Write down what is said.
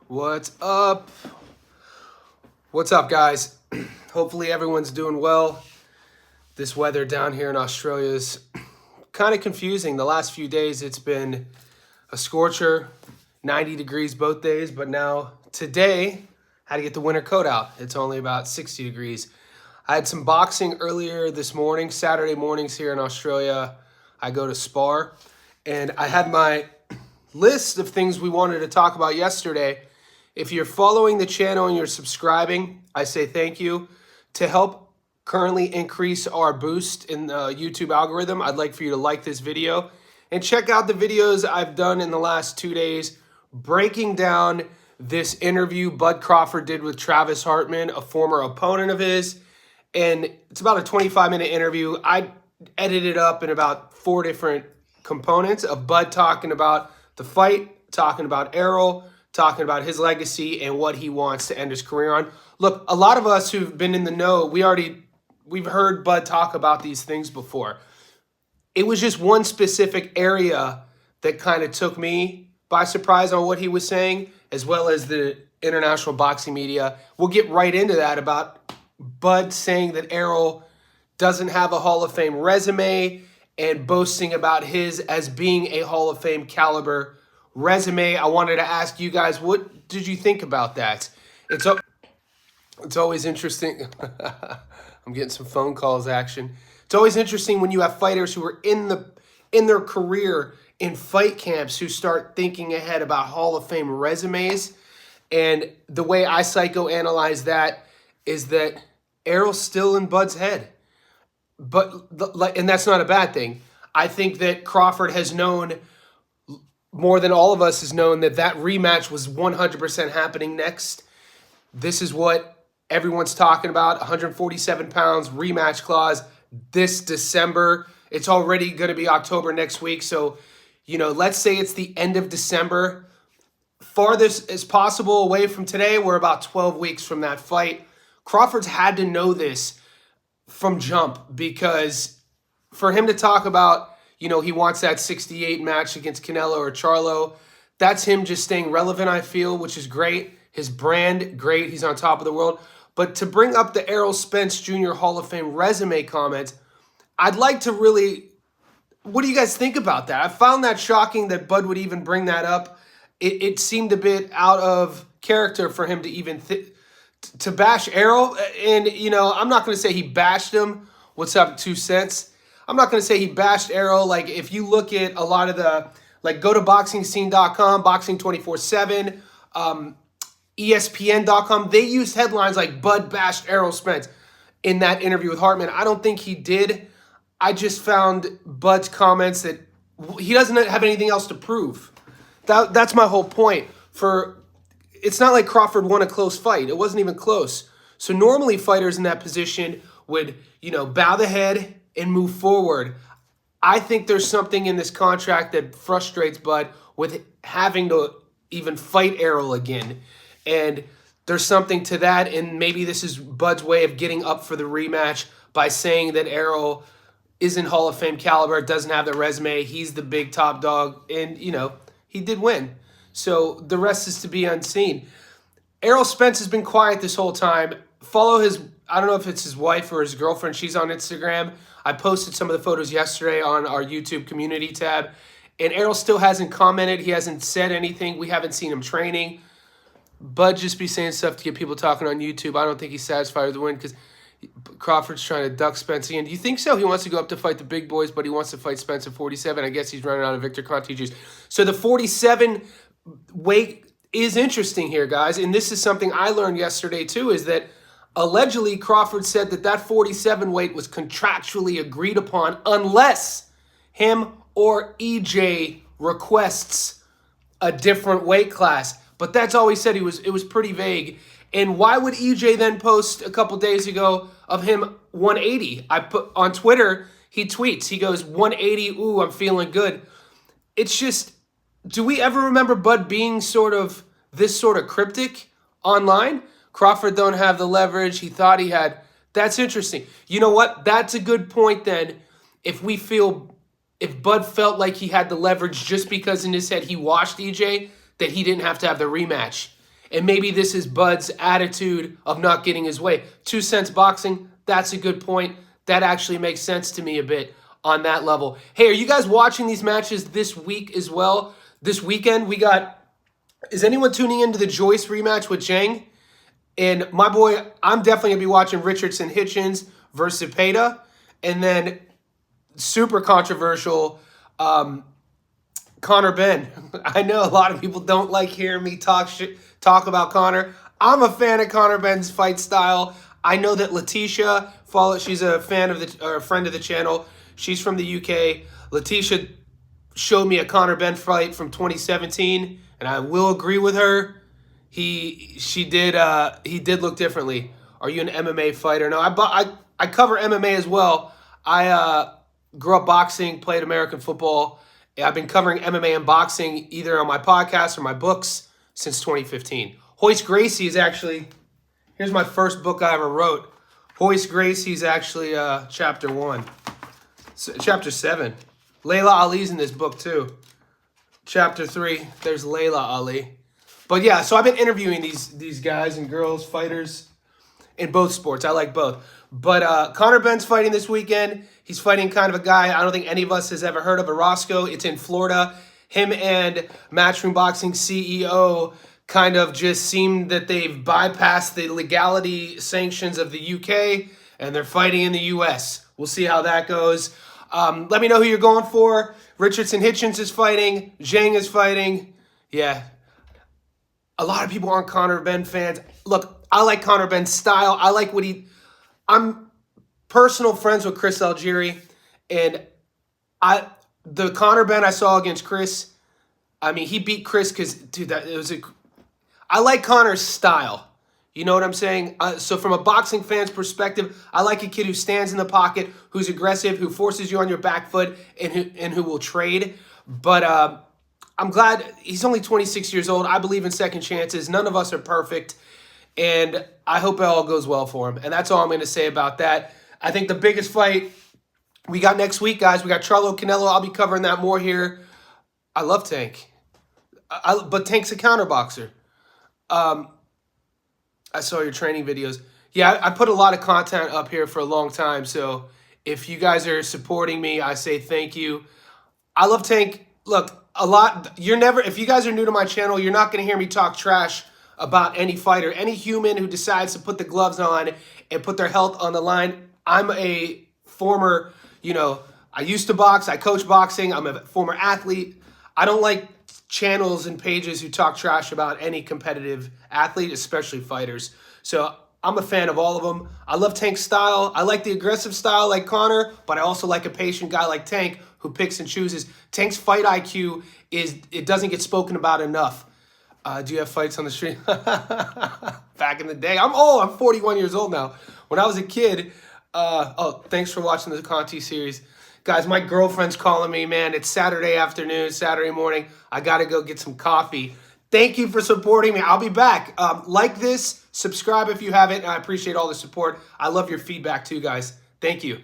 What's up? What's up, guys? Hopefully everyone's doing well. This weather down here in Australia is kind of confusing. The last few days it's been a scorcher, 90 degrees both days, but now today had to get the winter coat out. It's only about 60 degrees. I had some boxing earlier this morning. Saturday mornings here in Australia, I go to spar, and I had my list of things we wanted to talk about yesterday. If you're following the channel and you're subscribing, I say thank you. To help currently increase our boost in the YouTube algorithm, I'd like for you to like this video and check out the videos I've done in the last 2 days breaking down this interview Bud Crawford did with Travis Hartman, a former opponent of his. And it's about a 25-minute interview. I edited it up in about 4 different components of Bud talking about the fight, talking about Errol, talking about his legacy and what he wants to end his career on. Look, a lot of us who've been in the know, we've heard Bud talk about these things before. It was just one specific area that kind of took me by surprise on what he was saying, as well as the international boxing media. We'll get right into that about Bud saying that Errol doesn't have a Hall of Fame resume and boasting about his as being a Hall of Fame caliber resume. I wanted to ask you guys, what did you think about that? It's always interesting. I'm getting some phone calls action. It's always interesting when you have fighters who are in their career in fight camps who start thinking ahead about Hall of Fame resumes. And the way I psychoanalyze that is that Errol's still in Bud's head. And that's not a bad thing. I think that Crawford has known more than all of us has known that rematch was 100% happening next. This is what everyone's talking about, 147 pounds rematch clause this December. It's already going to be October next week. So, let's say it's the end of December. Farthest as possible away from today, we're about 12 weeks from that fight. Crawford's had to know this from jump, because for him to talk about, he wants that 68 match against Canelo or Charlo, that's him just staying relevant, I feel, which is great. His brand, great. He's on top of the world. But to bring up the Errol Spence Jr. Hall of Fame resume comment, I'd like to really, what do you guys think about that? I found that shocking that Bud would even bring that up. It seemed a bit out of character for him to even to bash Errol. And, I'm not going to say he bashed him. What's up, 2 cents? I'm not going to say he bashed Errol. Like, if you look at a lot of the, go to boxingscene.com, Boxing 24/7, ESPN.com, they used headlines like Bud bashed Errol Spence in that interview with Hartman. I don't think he did. I just found Bud's comments that he doesn't have anything else to prove. That's my whole point. It's not like Crawford won a close fight. It wasn't even close. So normally fighters in that position would, bow the head and move forward. I think there's something in this contract that frustrates Bud with having to even fight Errol again. And there's something to that, and maybe this is Bud's way of getting up for the rematch by saying that Errol isn't Hall of Fame caliber, doesn't have the resume, he's the big top dog, and, he did win. So the rest is to be unseen. Errol Spence has been quiet this whole time. Follow his, I don't know if it's his wife or his girlfriend, she's on Instagram. I posted some of the photos yesterday on our YouTube community tab, and Errol still hasn't commented. He hasn't said anything. We haven't seen him training. Bud just be saying stuff to get people talking on YouTube. I don't think he's satisfied with the win because Crawford's trying to duck Spence again. Do you think so? He wants to go up to fight the big boys, but he wants to fight Spence at 47. I guess he's running out of Victor Conte juice. So the 47 weight is interesting here, guys. And this is something I learned yesterday too, is that allegedly Crawford said that 47 weight was contractually agreed upon unless him or EJ requests a different weight class. But that's all he said. It was pretty vague. And why would EJ then post a couple days ago of him 180? I put on Twitter, he tweets, he goes 180, ooh, I'm feeling good. It's just, do we ever remember Bud being this sort of cryptic online? Crawford don't have the leverage he thought he had. That's interesting. You know what? That's a good point then. If Bud felt like he had the leverage just because in his head he washed EJ, that he didn't have to have the rematch. And maybe this is Bud's attitude of not getting his way. 2 Cents Boxing, that's a good point. That actually makes sense to me a bit on that level. Hey, are you guys watching these matches this week as well? This weekend, is anyone tuning into the Joyce rematch with Zhang? And my boy, I'm definitely going to be watching Richardson Hitchens versus Cepeda. And then super controversial, Conor Benn. I know a lot of people don't like hearing me talk about Conor. I'm a fan of Conor Benn's fight style. I know that Letitia she's a fan of a friend of the channel. She's from the UK. Letitia showed me a Conor Benn fight from 2017, and I will agree with her. He did look differently. Are you an MMA fighter? No, I cover MMA as well. I grew up boxing, played American football. I've been covering MMA and boxing either on my podcast or my books since 2015. Hoist Gracie is actually, here's my first book I ever wrote. Hoist Gracie is actually chapter 1. Chapter 7. Layla Ali's in this book too. Chapter 3, there's Layla Ali. But yeah, so I've been interviewing these guys and girls, fighters in both sports. I like both. But Conor Benn's fighting this weekend. He's fighting kind of a guy I don't think any of us has ever heard of, Orozco. It's in Florida. Him and Matchroom Boxing CEO kind of just seemed that they've bypassed the legality sanctions of the UK, and they're fighting in the US. We'll see how that goes. Let me know who you're going for. Richardson Hitchens is fighting. Zhang is fighting. Yeah. A lot of people aren't Conor Benn fans. Look, I like Conor Benn's style. I like what I'm personal friends with Chris Algieri, and the Conor Benn I saw against Chris, I mean, he beat Chris because, dude, I like Conor's style. You know what I'm saying? So from a boxing fan's perspective, I like a kid who stands in the pocket, who's aggressive, who forces you on your back foot, and who will trade. But I'm glad he's only 26 years old. I believe in second chances. None of us are perfect. And I hope it all goes well for him. And that's all I'm going to say about that. I think the biggest fight we got next week, guys, we got Charlo Canelo. I'll be covering that more here. I love Tank. But Tank's a counterboxer. I saw your training videos. Yeah, I put a lot of content up here for a long time. So if you guys are supporting me, I say thank you. I love Tank. Look, if you guys are new to my channel, you're not going to hear me talk trash about any fighter, any human who decides to put the gloves on and put their health on the line. I'm a former, I used to box. I coach boxing. I'm a former athlete. I don't like channels and pages who talk trash about any competitive athlete, especially fighters. So I'm a fan of all of them. I love Tank's style. I like the aggressive style like Conor, but I also like a patient guy like Tank who picks and chooses. Tank's fight IQ it doesn't get spoken about enough. Do you have fights on the street? Back in the day. I'm 41 years old now. When I was a kid, thanks for watching the Conti series. Guys, my girlfriend's calling me, man. It's Saturday afternoon, Saturday morning. I got to go get some coffee. Thank you for supporting me. I'll be back. Like this, subscribe if you haven't. I appreciate all the support. I love your feedback too, guys. Thank you.